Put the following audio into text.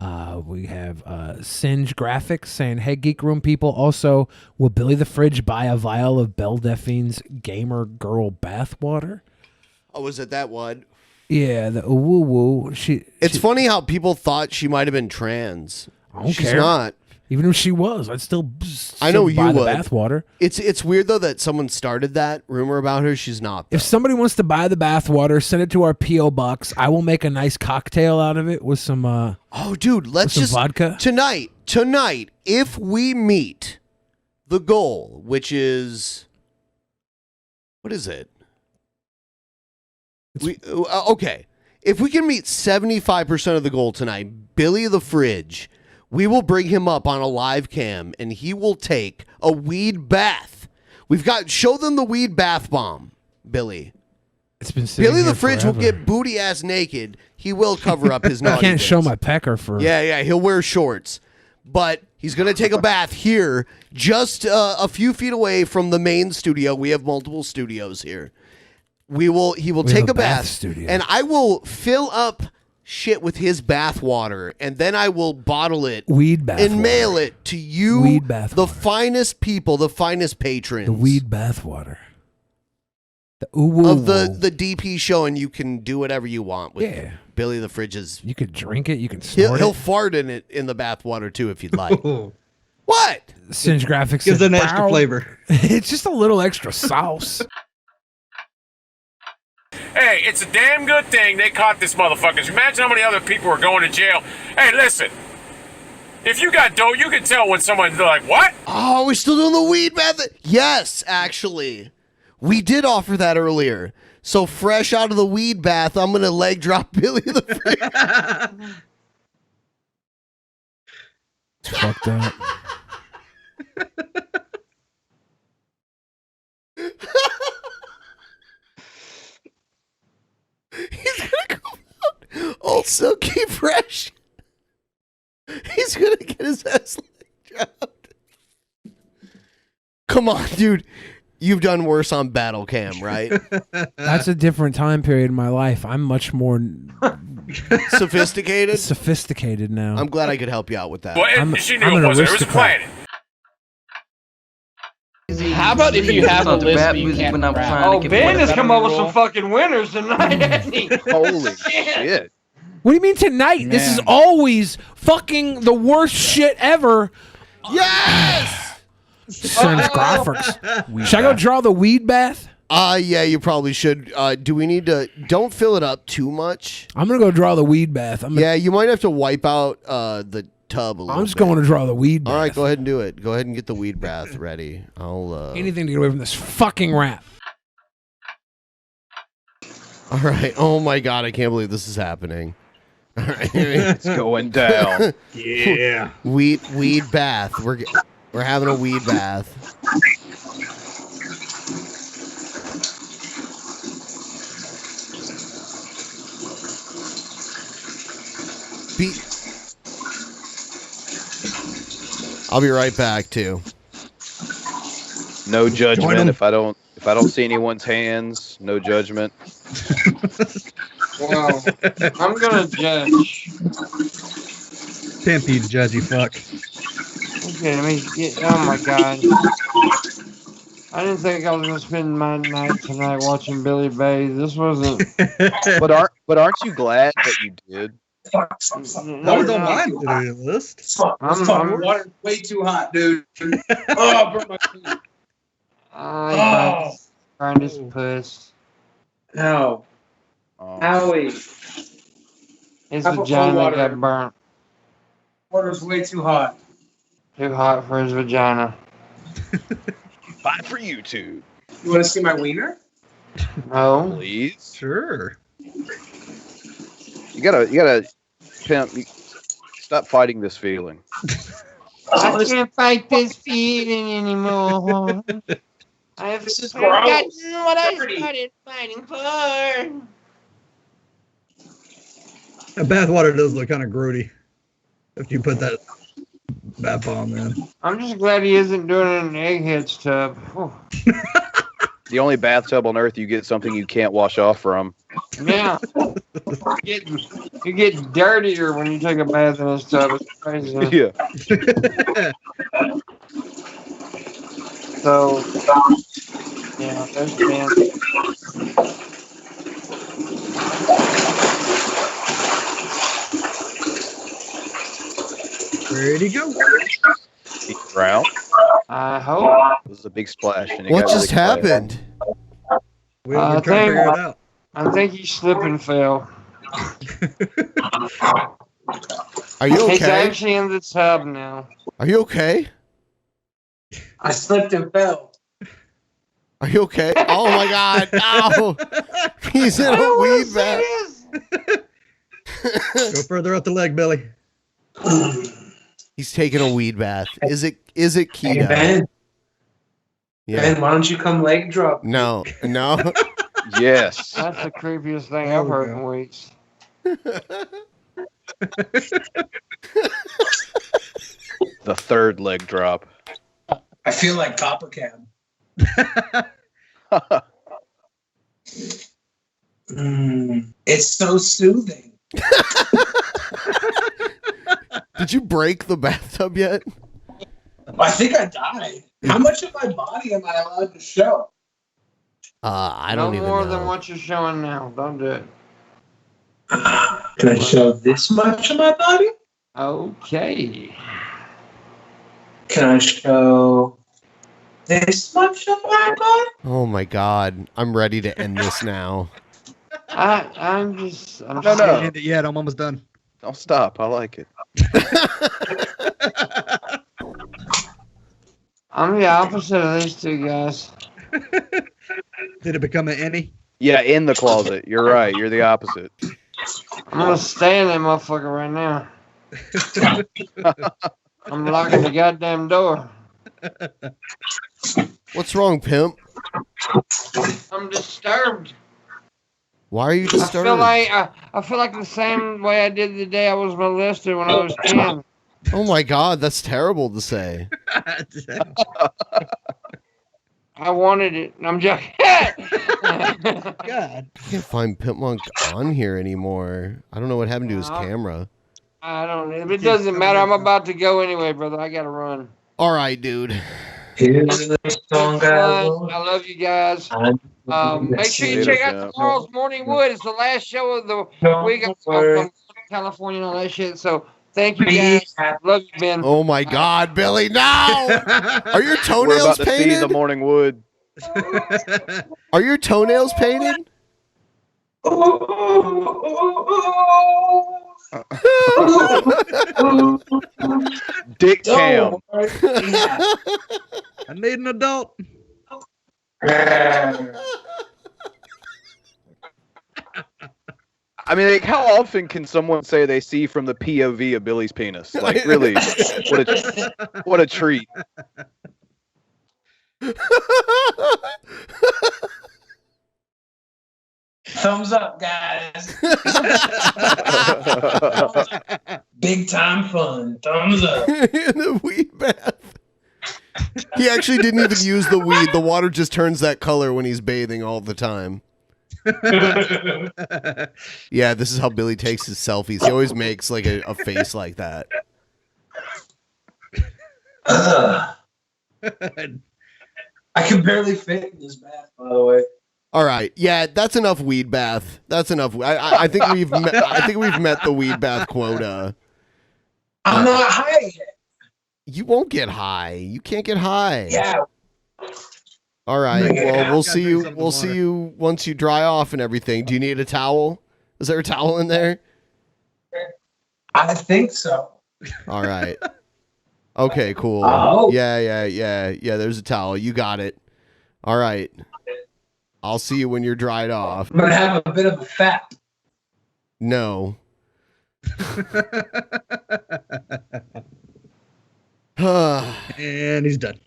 We have Singe Graphics saying, "Hey, Geek Room people. Also, will Billy the Fridge buy a vial of Belle Delphine's Gamer Girl bathwater?" Oh, was it that one? Yeah, the woo woo. It's funny how people thought she might have been trans. I don't She's care. not. Even if she was, I'd still I know you buy the would. bathwater. It's weird though that someone started that rumor about her. She's not. Though. If somebody wants to buy the bathwater, send it to our PO box. I will make a nice cocktail out of it with some. Oh, dude, let's just vodka tonight. If we meet the goal, which is what is it? Okay. If we can meet 75% of the goal tonight, Billy the Fridge. We will bring him up on a live cam, and he will take a weed bath. Show them the weed bath bomb, Billy. It's been Billy the Fridge will get booty ass naked. He will cover up his naughty I can't bits. show my pecker for. Yeah, he'll wear shorts, but he's gonna take a bath here, just a few feet away from the main studio. We have multiple studios here. He will take a bath studio. and I will fill up shit with his bath water, and then I will bottle it, weed bath, and mail it to you, weed bath, the finest people, the finest patrons, the weed bath water, of the DP show, and you can do whatever you want with Billy the Fridge's. You could drink it, you can snort he'll fart in it in the bath water too if you'd like. What? Singe Graphics gives an extra flavor. It's just a little extra sauce. Hey, it's a damn good thing they caught this motherfucker. Imagine how many other people are going to jail. Hey, listen. If you got dough, you can tell when someone's like, what? Oh, we're still doing the weed bath? Yes, actually. We did offer that earlier. So fresh out of the weed bath, I'm going to leg drop Billy the Fridge. It's fucked up. He's gonna come out all silky fresh. He's gonna get his ass dropped. Come on, dude. You've done worse on Battle Cam, right? That's a different time period in my life. I'm much more sophisticated. Sophisticated now. I'm glad I could help you out with that. Well, she knew it wasn't. It was planned. How about if you have a list you can't rap? Ben has come up with some fucking winners tonight, hasn't he? Holy shit. What do you mean tonight? This is always fucking the worst shit ever. Yes! Singe Graphics. Should I go draw the weed bath? Yeah, you probably should. Do we need to... Don't fill it up too much. I'm going to go draw the weed bath. Yeah, you might have to wipe out the tub a little I'm just bit. going to draw the weed bath. All right, go ahead and do it. Go ahead and get the weed bath ready. I'll... Anything to get away from this fucking rap. All right. Oh, my God. I can't believe this is happening. All right. It's going down. Yeah. Weed bath. We're having a weed bath. I'll be right back too. No judgment if I don't see anyone's hands. No judgment. Well, I'm gonna judge. Pimp you, judgy fuck. Okay, let me get. Oh my god! I didn't think I was gonna spend my night tonight watching Billy bathe. This wasn't. But aren't you glad that you did? That was on mine to-do list. I'm water way too hot, dude. Oh, burn my feet. Burn his puss. No. Howie. His vagina got burnt. Water's way too hot. Too hot for his vagina. Fine for you two. You want to see my wiener? No. Please. Sure. You gotta pimp. Stop fighting this feeling. I can't fight this feeling anymore. I've forgotten what I started fighting for. The bathwater does look kind of grody if you put that bath bomb in. I'm just glad he isn't doing it in an egghead's tub. The only bathtub on earth you get something you can't wash off from. Yeah. You get dirtier when you take a bath in this tub. It's crazy. Yeah. So, yeah, there's Ben. Where'd he go? He drowned. I hope. It was a big splash. And he What got just really quiet. happened? We're trying to figure it out. I think he slipped and fell. Are you He's okay? actually in the tub now. Are you okay? I slipped and fell. Are you okay? Oh my God! Ow! He's in a weed bath. Go further up the leg, Billy. He's taking a weed bath. Is it Hey, keto? Ben. Yeah. Ben, why don't you come leg drop? No. Yes. That's the creepiest thing I've heard in weeks. The third leg drop. I feel like Copper Cab. It's so soothing. Did you break the bathtub yet? I think I died. How much of my body am I allowed to show? I don't even No more know. than what you're showing now. Don't do it. Can I show this much of my body? Okay. Can I show this much of my body? Oh my God! I'm ready to end this now. I'm No, Can't no. end it yet. I'm almost done. Don't stop. I like it. I'm the opposite of these two guys. Did it become an any? Yeah, in the closet. You're right. You're the opposite. I'm gonna stay in that motherfucker right now. I'm locking the goddamn door. What's wrong, pimp? I'm disturbed. Why are you disturbed? I feel like the same way I did the day I was molested when I was 10. Oh my God, that's terrible to say. I wanted it. And I'm joking. God. I can't find Pimp Monk on here anymore. I don't know what happened to his camera. I don't know. It doesn't matter. I'm about to go anyway, brother. I gotta run. All right, dude. Here's the song I love you guys. Make sure you check out Later, tomorrow's Morning Wood. It's the last show of the week. I'm from California and all that shit. So thank you guys. Love you, Ben. Oh my God, Billy! No! Are your We're toenails about to see the painted? morning wood. Are your toenails painted? Dick Cam. I need an adult. I mean, like, how often can someone say they see from the POV of Billy's penis? Like, really, what a treat. Thumbs up, guys. Big time fun. Thumbs up. In the weed bath. He actually didn't even use the weed. The water just turns that color when he's bathing all the time. Yeah, this is how Billy takes his selfies. He always makes like a face like that. I can barely fit in this bath, by the way. All right, yeah, that's enough weed bath. That's enough. I think we've met the weed bath quota. I'm not high yet. You won't get high. You can't get high. Yeah. All right. Yeah, Well, we'll gotta see drink you. some We'll water. see you once you dry off and everything. Do you need a towel? Is there a towel in there? I think so. All right. Okay. Cool. Oh. Yeah. There's a towel. You got it. All right. I'll see you when you're dried off. I'm going to have a bit of a fat. No. And he's done.